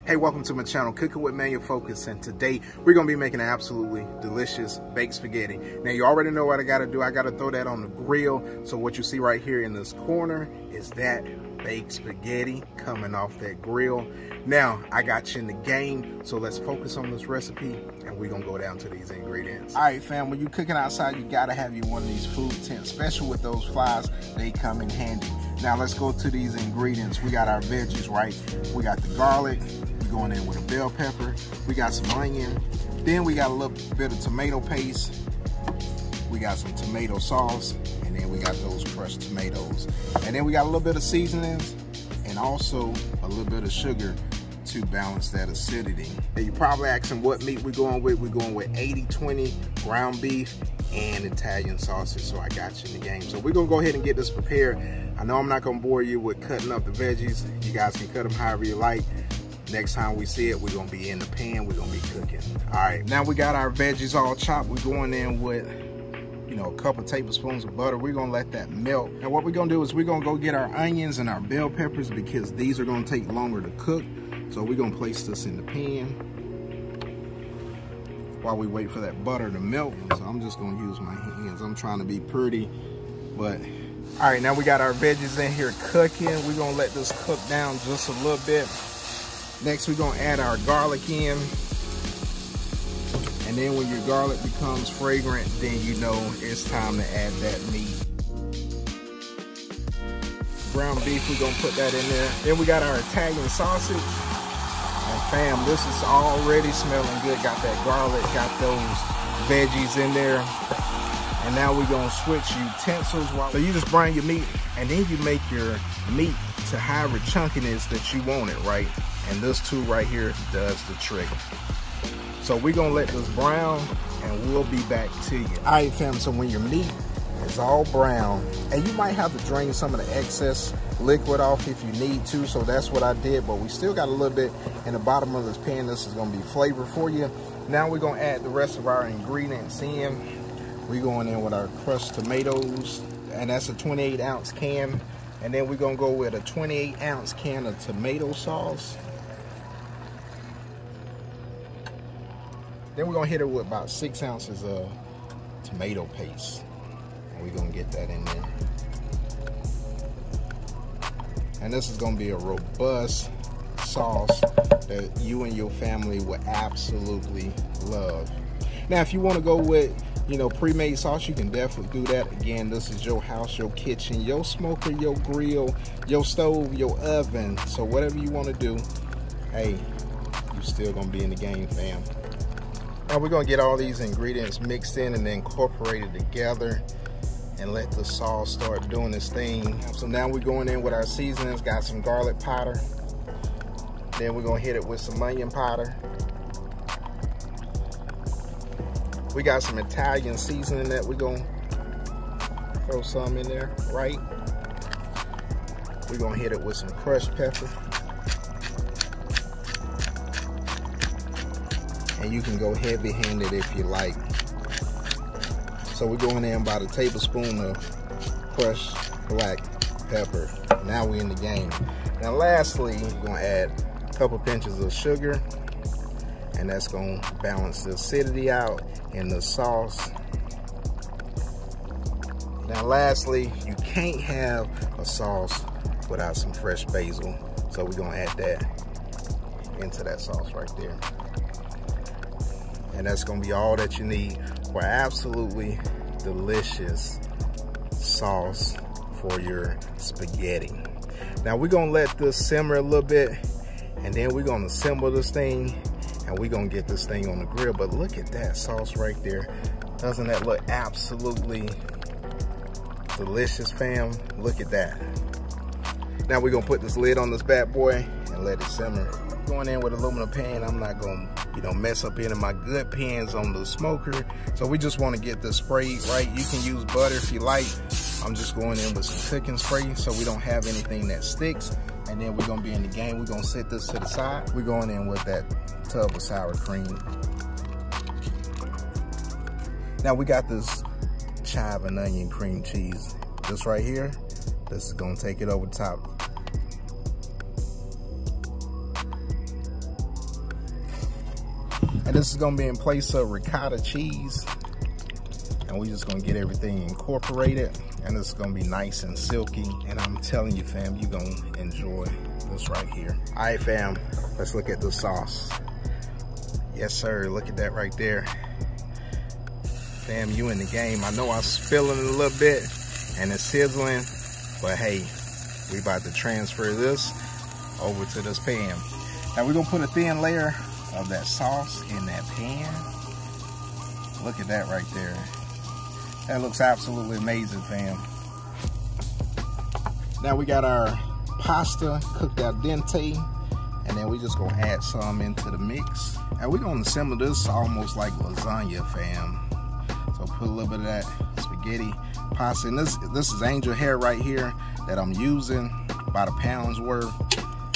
Hey, welcome to my channel, Cooking with Manual Focus, and today we're gonna be making an absolutely delicious baked spaghetti. Now you already know what I gotta do. I gotta throw that on the grill. So what you see right here in this corner is that baked spaghetti coming off that grill. Now I got you in the game, so let's focus on this recipe and we're gonna go down to these ingredients. All right, fam, when you're cooking outside, you gotta have you one of these food tents, especially with those flies. They come in handy. Now let's go to these ingredients. We got our veggies, right? We got the garlic. Going in with a bell pepper. We got some onion. Then we got a little bit of tomato paste. We got some tomato sauce. And then we got those crushed tomatoes. And then we got a little bit of seasonings and also a little bit of sugar to balance that acidity. Now you're probably asking what meat we're going with. We're going with 80-20 ground beef and Italian sausage. So I got you in the game. So we're gonna go ahead and get this prepared. I know I'm not gonna bore you with cutting up the veggies. You guys can cut them however you like. Next time we see it, we're gonna be in the pan, we're gonna be cooking. All right, now we got our veggies all chopped. We're going in with, a couple tablespoons of butter. We're gonna let that melt. Now what we're gonna do is we're gonna go get our onions and our bell peppers because these are gonna take longer to cook. So we're gonna place this in the pan while we wait for that butter to melt. So I'm just gonna use my hands. I'm trying to be pretty, but. All right, now we got our veggies in here cooking. We're gonna let this cook down just a little bit. Next, we're gonna add our garlic in. And then when your garlic becomes fragrant, then you know it's time to add that meat. Ground beef, we're gonna put that in there. Then we got our Italian sausage. And fam, this is already smelling good. Got that garlic, got those veggies in there. And now we're gonna switch utensils. So you just bring your meat and then you make your meat to however chunkiness that you want it, right? And this tool right here does the trick. So we're gonna let this brown and we'll be back to you. All right, fam, so when your meat is all brown, and you might have to drain some of the excess liquid off if you need to, so that's what I did, but we still got a little bit in the bottom of this pan. This is gonna be flavor for you. Now we're gonna add the rest of our ingredients in. We're going in with our crushed tomatoes, and that's a 28-ounce can. And then we're gonna go with a 28-ounce can of tomato sauce. Then we're gonna hit it with about 6 ounces of tomato paste. And we're gonna get that in there. And this is gonna be a robust sauce that you and your family will absolutely love. Now, if you wanna go with pre-made sauce, you can definitely do that. Again, this is your house, your kitchen, your smoker, your grill, your stove, your oven. So whatever you want to do, hey, you still gonna be in the game, fam. Now we're gonna get all these ingredients mixed in and then incorporated together and let the sauce start doing this thing. So now we're going in with our seasonings. Got some garlic powder. Then we're gonna hit it with some onion powder. We got some Italian seasoning that we're gonna throw some in there, right? We're gonna hit it with some crushed pepper. And you can go heavy-handed if you like. So we're going in about a tablespoon of crushed black pepper. Now we're in the game. Now lastly, we're gonna add a couple pinches of sugar, and that's gonna balance the acidity out in the sauce. Now lastly, you can't have a sauce without some fresh basil. So we're gonna add that into that sauce right there. And that's gonna be all that you need for absolutely delicious sauce for your spaghetti. Now we're gonna let this simmer a little bit, and then we're gonna assemble this thing, and we're gonna get this thing on the grill. But look at that sauce right there. Doesn't that look absolutely delicious, fam? Look at that. Now we're gonna put this lid on this bad boy and let it simmer. Going in with aluminum pan. I'm not gonna, mess up any of my good pans on the smoker. So we just wanna get this sprayed right. You can use butter if you like. I'm just going in with some cooking spray so we don't have anything that sticks. And then we're gonna be in the game. We're gonna set this to the side. We're going in with that tub of sour cream. Now we got this chive and onion cream cheese. This right here, this is gonna take it over the top. And this is gonna be in place of ricotta cheese. And we're just gonna get everything incorporated. And this is gonna be nice and silky. And I'm telling you, fam, you're gonna enjoy this right here. All right, fam, let's look at the sauce. Yes, sir, look at that right there. Fam, you in the game. I know I'm spilling a little bit and it's sizzling, but hey, we about to transfer this over to this pan. Now we're gonna put a thin layer of that sauce in that pan. Look at that right there. That looks absolutely amazing, fam. Now we got our pasta cooked al dente, and then we just gonna add some into the mix. And we're gonna assemble this almost like lasagna, fam. So put a little bit of that spaghetti pasta. And this is angel hair right here that I'm using, about a pound's worth.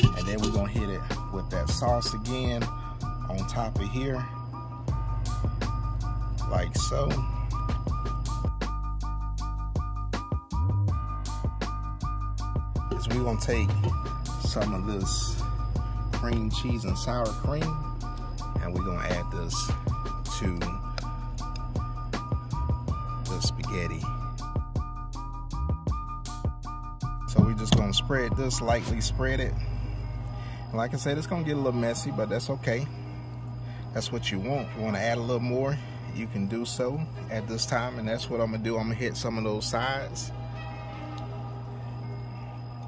And then we're gonna hit it with that sauce again on top of here, like so. We're gonna take some of this cream cheese and sour cream, and we're gonna add this to the spaghetti. So we're just gonna spread this, lightly spread it. And like I said, it's gonna get a little messy, but that's okay. That's what you want. If you wanna add a little more, you can do so at this time, and that's what I'm gonna do. I'm gonna hit some of those sides.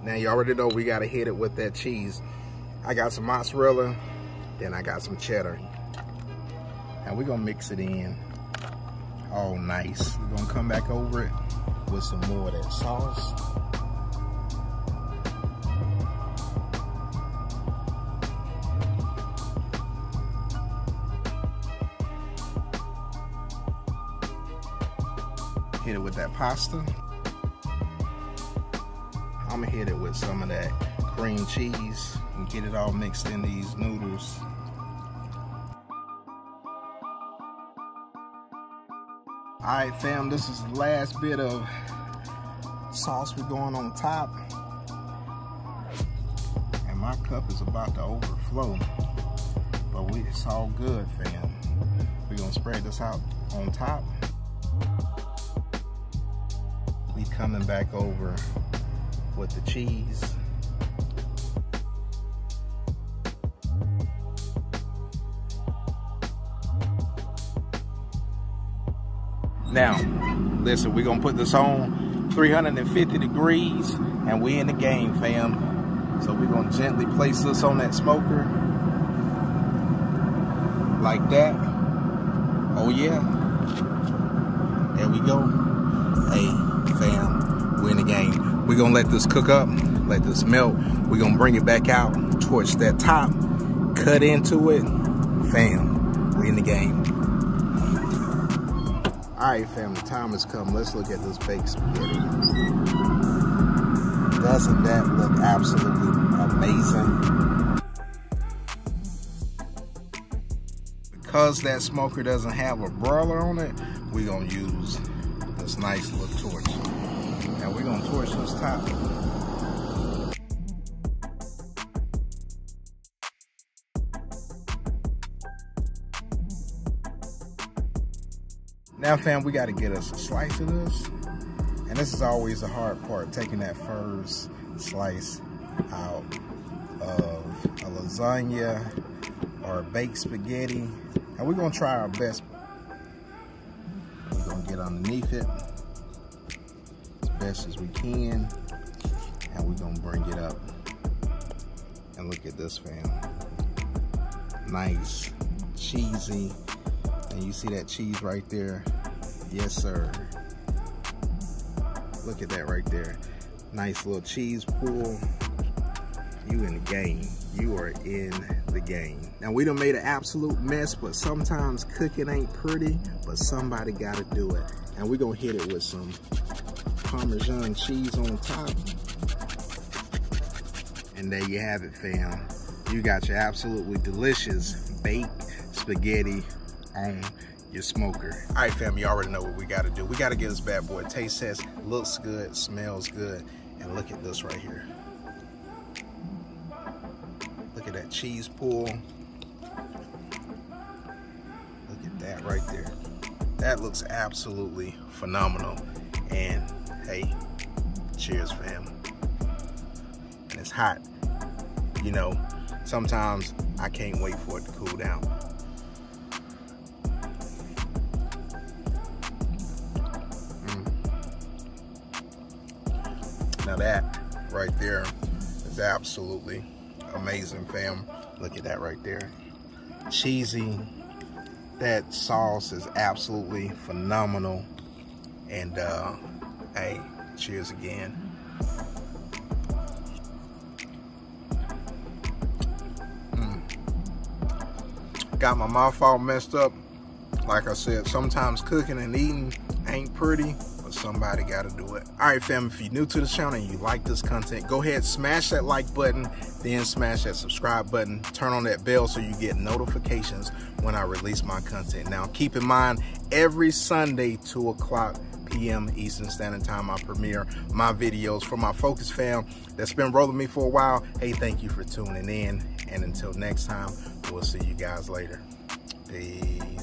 Now you already know we gotta hit it with that cheese. I got some mozzarella, then I got some cheddar. And we're gonna mix it in all nice. We're gonna come back over it with some more of that sauce. Hit it with that pasta. I'm gonna hit it with some of that cream cheese and get it all mixed in these noodles. All right, fam, this is the last bit of sauce we're going on top. And my cup is about to overflow, but it's all good, fam. We're gonna spread this out on top. We coming back over with the cheese. Now, listen, we're gonna put this on 350 degrees and we in the game, fam. So we're gonna gently place this on that smoker like that. Oh yeah, there we go. Hey, fam, we're in the game. We're gonna let this cook up, let this melt. We're gonna bring it back out towards that top, cut into it. Fam, we in the game. All right, fam, the time has come. Let's look at this baked spaghetti. Doesn't that look absolutely amazing? Because that smoker doesn't have a broiler on it, we're gonna use this nice little torch. Now we're gonna torch this top. Now, fam, we gotta get us a slice of this. And this is always the hard part, taking that first slice out of a lasagna or a baked spaghetti. And we're gonna try our best. We're gonna get underneath it as best as we can. And we're gonna bring it up. And look at this, fam. Nice, cheesy. And you see that cheese right there? Yes, sir. Look at that right there. Nice little cheese pool. You in the game. You are in the game. Now, we done made an absolute mess, but sometimes cooking ain't pretty, but somebody gotta do it. And we're gonna hit it with some Parmesan cheese on top. And there you have it, fam. You got your absolutely delicious baked spaghetti on your smoker. All right, fam, you already know what we gotta do. We gotta get this bad boy taste test. Looks good, smells good, and look at this right here. Look at that cheese pool. that right there. That looks absolutely phenomenal. And hey, cheers, fam. And it's hot. You know, sometimes I can't wait for it to cool down. Now that right there is absolutely amazing, fam. Look at that right there. Cheesy. That sauce is absolutely phenomenal. And hey, cheers again. Got my mouth all messed up. Like I said, sometimes cooking and eating ain't pretty, but somebody gotta do it. All right, fam, if you're new to the channel and you like this content, go ahead, smash that like button, then smash that subscribe button, turn on that bell so you get notifications when I release my content. Now, keep in mind, every Sunday, 2 o'clock p.m. Eastern Standard Time, I premiere my videos. For my Focus fam that's been rolling me for a while, hey, thank you for tuning in. And until next time, we'll see you guys later. Peace.